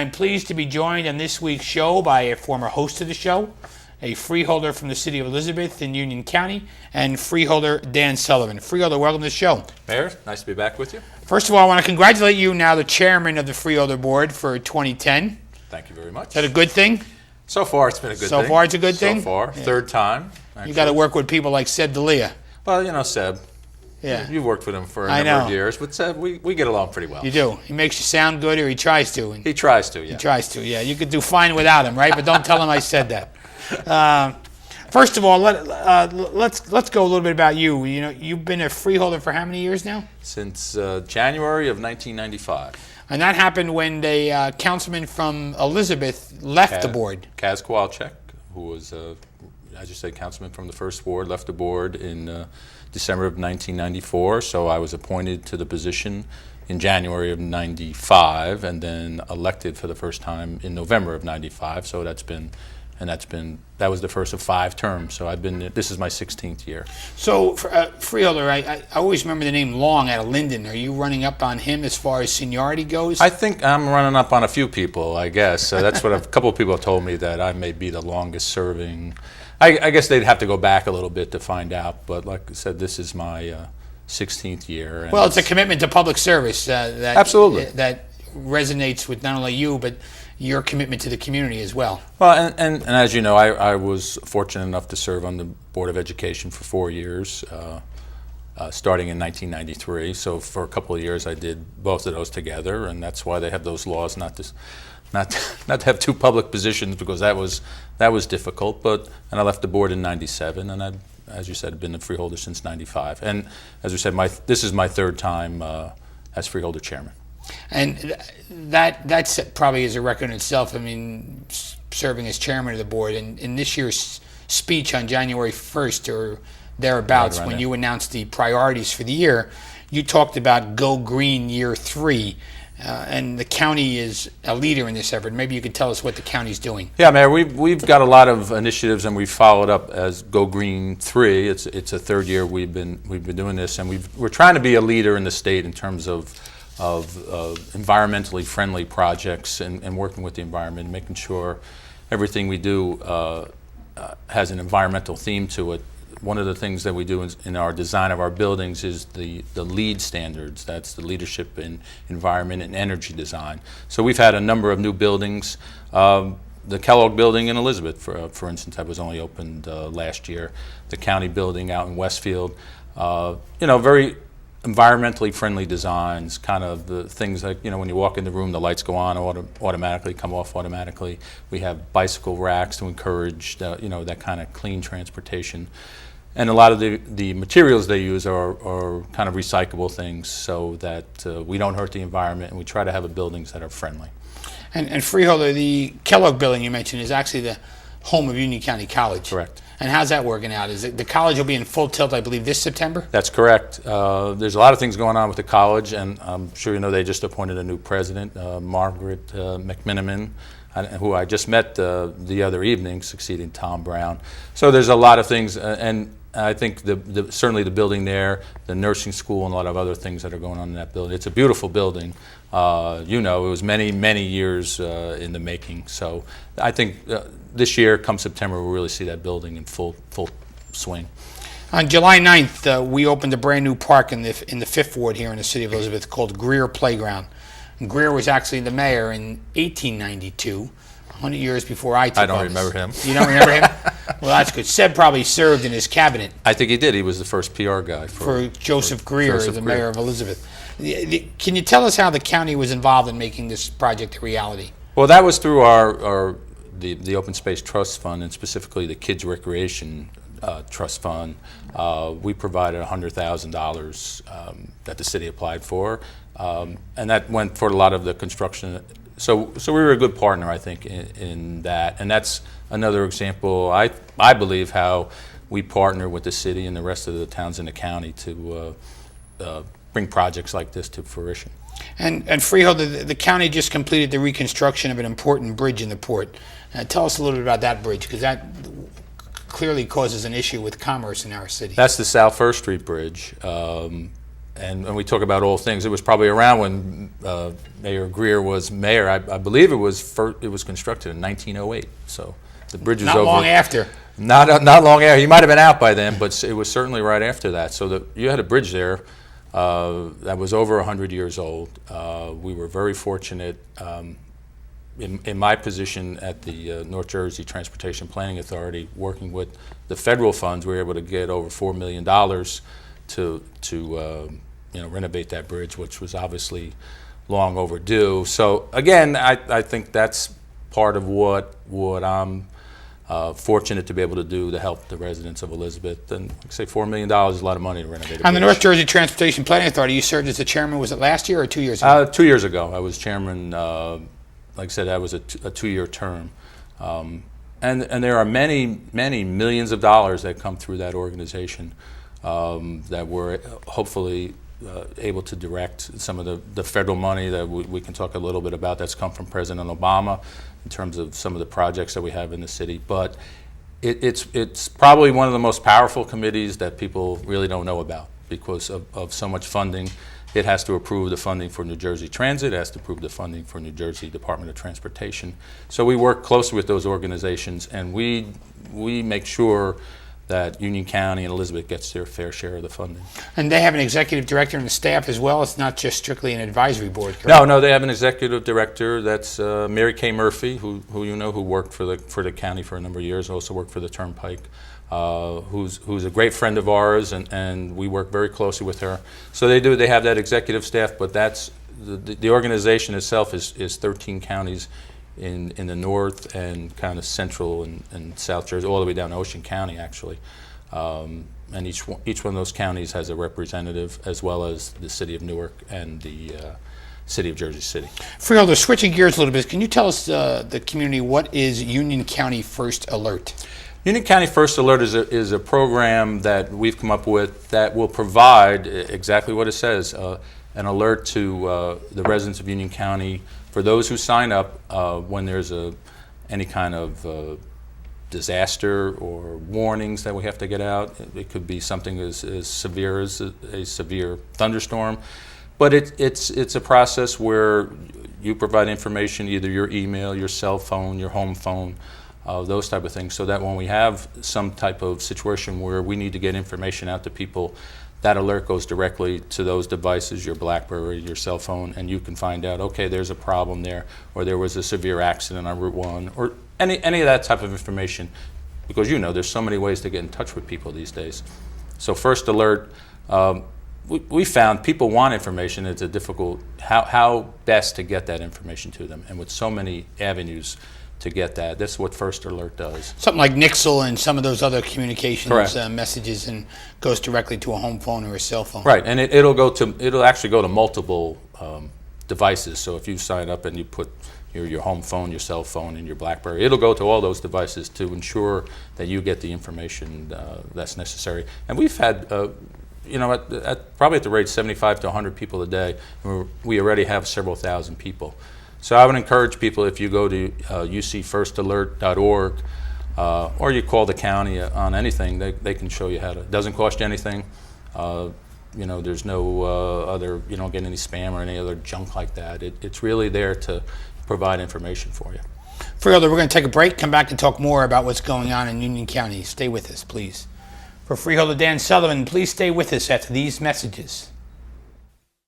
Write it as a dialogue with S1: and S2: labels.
S1: I'm pleased to be joined on this week's show by a former host of the show, a freeholder from the city of Elizabeth in Union County, and freeholder Dan Sullivan. Freeholder, welcome to the show.
S2: Mayor, nice to be back with you.
S1: First of all, I want to congratulate you, now the chairman of the Freeholder Board for 2010.
S2: Thank you very much.
S1: Is that a good thing?
S2: So far, it's been a good thing.
S1: So far, it's a good thing?
S2: So far,
S1: Yeah.
S2: third time. Actually.
S1: You got to work with people like Seb D'Elia.
S2: Well, you know, Seb.
S1: Yeah.
S2: You've worked with him for a
S1: I
S2: number
S1: know.
S2: of years, but Seb, we get along pretty well.
S1: You do. He makes you sound good, or he tries to.
S2: He tries to, yeah.
S1: He tries to, yeah. You could do fine without him, right? But don't tell him I said that. First of all, let's go a little bit about you. You know, you've been a freeholder for how many years now?
S2: Since January of 1995.
S1: And that happened when the councilman from Elizabeth left the board.
S2: Kaz Kowalczyk, who was, as you said, councilman from the first ward, left the board in December of 1994. So I was appointed to the position in January of 95 and then elected for the first time in November of 95. So that was the first of 5 terms. So this is my 16th year.
S1: So, Freeholder, I always remember the name Long out of Linden. Are you running up on him as far as seniority goes?
S2: I think I'm running up on a few people, I guess. That's what a couple of people have told me, that I may be the longest serving. I guess they'd have to go back a little bit to find out. But like I said, this is my 16th year.
S1: Well, it's a commitment to public service
S2: Absolutely.
S1: that resonates with not only you, but your commitment to the community as well.
S2: Well, and as you know, I was fortunate enough to serve on the Board of Education for 4 years, starting in 1993. So for a couple of years, I did both of those together, and that's why they have those laws not to have 2 public positions, because that was difficult. And I left the board in '97, and I, as you said, been a freeholder since '95. And as we said, this is my 3rd time as freeholder chairman.
S1: And that's probably is a record in itself. I mean, serving as chairman of the board, and in this year's speech on January 1st or thereabouts, when you announced the priorities for the year, you talked about Go Green Year 3, and the county is a leader in this effort. Maybe you could tell us what the county's doing.
S2: Yeah, Mayor, we've got a lot of initiatives, and we've followed up as Go Green 3. It's a 3rd year we've been doing this, and we're trying to be a leader in the state in terms of environmentally friendly projects and working with the environment, making sure everything we do has an environmental theme to it. One of the things that we do in our design of our buildings is the LEED standards. That's the Leadership in Environment and Energy Design. So we've had a number of new buildings. The Kellogg building in Elizabeth, for instance, that was only opened last year. The county building out in Westfield. Very environmentally friendly designs, kind of the things like, when you walk in the room, the lights go on automatically, come off automatically. We have bicycle racks to encourage, that kind of clean transportation. And a lot of the materials they use are kind of recyclable things, so that we don't hurt the environment, and we try to have buildings that are friendly.
S1: And Freeholder, the Kellogg building you mentioned is actually the home of Union County College.
S2: Correct.
S1: And how's that working out? Is it the college will be in full tilt, I believe, this September?
S2: That's correct. There's a lot of things going on with the college, and I'm sure you know they just appointed a new president, Margaret McMiniman, who I just met the other evening, succeeding Tom Brown. So there's a lot of things, and I think certainly the building there, the nursing school, and a lot of other things that are going on in that building. It's a beautiful building. It was many, many years in the making. So I think this year, come September, we'll really see that building in full swing.
S1: On July 9th, we opened a brand new park in the 5th Ward here in the city of Elizabeth called Greer Playground. And Greer was actually the mayor in 1892, 100 years before I took office.
S2: I don't remember him.
S1: You don't remember him? Well, that's good. Seb probably served in his cabinet.
S2: I think he did. He was the first PR guy
S1: for Joseph Greer, the mayor of Elizabeth. Can you tell us how the county was involved in making this project a reality?
S2: Well, that was through the Open Space Trust Fund, and specifically the Kids Recreation Trust Fund. We provided $100,000 that the city applied for, and that went for a lot of the construction. So we were a good partner, I think, in that. And that's another example, I believe, how we partner with the city and the rest of the towns in the county to bring projects like this to fruition.
S1: And Freeholder, the county just completed the reconstruction of an important bridge in the port. Tell us a little bit about that bridge, because that clearly causes an issue with commerce in our city.
S2: That's the South First Street Bridge. and we talk about old things. It was probably around when Mayor Greer was mayor. I believe it was constructed in 1908. So the bridge was
S1: Not
S2: over.
S1: long after.
S2: Not long after. He might have been out by then, but it was certainly right after that. So you had a bridge there that was over 100 years old. We were very fortunate. In my position at the North Jersey Transportation Planning Authority, working with the federal funds, we were able to get over $4 million to renovate that bridge, which was obviously long overdue. So again, I think that's part of what I'm fortunate to be able to do to help the residents of Elizabeth. And like I say, $4 million is a lot of money to renovate a bridge.
S1: On the North Jersey Transportation Planning Authority, you served as the chairman. Was it last year or 2 years ago?
S2: 2 years ago, I was chairman. Like I said, that was a 2-year term. And there are many millions of dollars that come through that organization that we're hopefully able to direct. Some of the federal money that we can talk a little bit about that's come from President Obama in terms of some of the projects that we have in the city. But it's probably one of the most powerful committees that people really don't know about because of so much funding. It has to approve the funding for New Jersey Transit. It has to approve the funding for New Jersey Department of Transportation. So we work closely with those organizations, and we make sure that Union County and Elizabeth gets their fair share of the funding.
S1: And they have an executive director and a staff as well? It's not just strictly an advisory board, correct?
S2: No, they have an executive director. That's Mary Kay Murphy, who who worked for the county for a number of years, also worked for the Turnpike. Who's a great friend of ours, and we work very closely with her. So they have that executive staff, but that's the organization itself is 13 counties in the north and kind of central and South Jersey, all the way down to Ocean County actually. And each one of those counties has a representative, as well as the city of Newark and the city of Jersey City.
S1: Freeholder, switching gears a little bit, can you tell us the community what is Union County First Alert?
S2: Union County First Alert is a program that we've come up with that will provide exactly what it says, an alert to the residents of Union County for those who sign up when there's any kind of disaster or warnings that we have to get out. It could be something as severe as a severe thunderstorm, but it's a process where you provide information, either your email, your cell phone, your home phone, those type of things, so that when we have some type of situation where we need to get information out to people, that alert goes directly to those devices, your BlackBerry, your cell phone, and you can find out, okay, there's a problem there, or there was a severe accident on Route 1, or any of that type of information, because there's so many ways to get in touch with people these days. So First Alert, we found people want information. It's a difficult, how best to get that information to them, and with so many avenues to get that. That's what First Alert does.
S1: Something like Nixle and some of those other communications
S2: messages,
S1: and goes directly to a home phone or a cell phone.
S2: Right, and it'll actually go to multiple devices. So if you sign up and you put your home phone, your cell phone, and your BlackBerry, it'll go to all those devices to ensure that you get the information that's necessary. And we've had, probably at the rate 75 to 100 people a day, we already have several thousand people. So I would encourage people, if you go to ucfirstalert.org or you call the county on anything, they can show you how to. It doesn't cost you anything. There's no other, you don't get any spam or any other junk like that. It's really there to provide information for you.
S1: Freeholder, we're going to take a break, come back and talk more about what's going on in Union County. Stay with us, please. For Freeholder Dan Sullivan, please stay with us after these messages.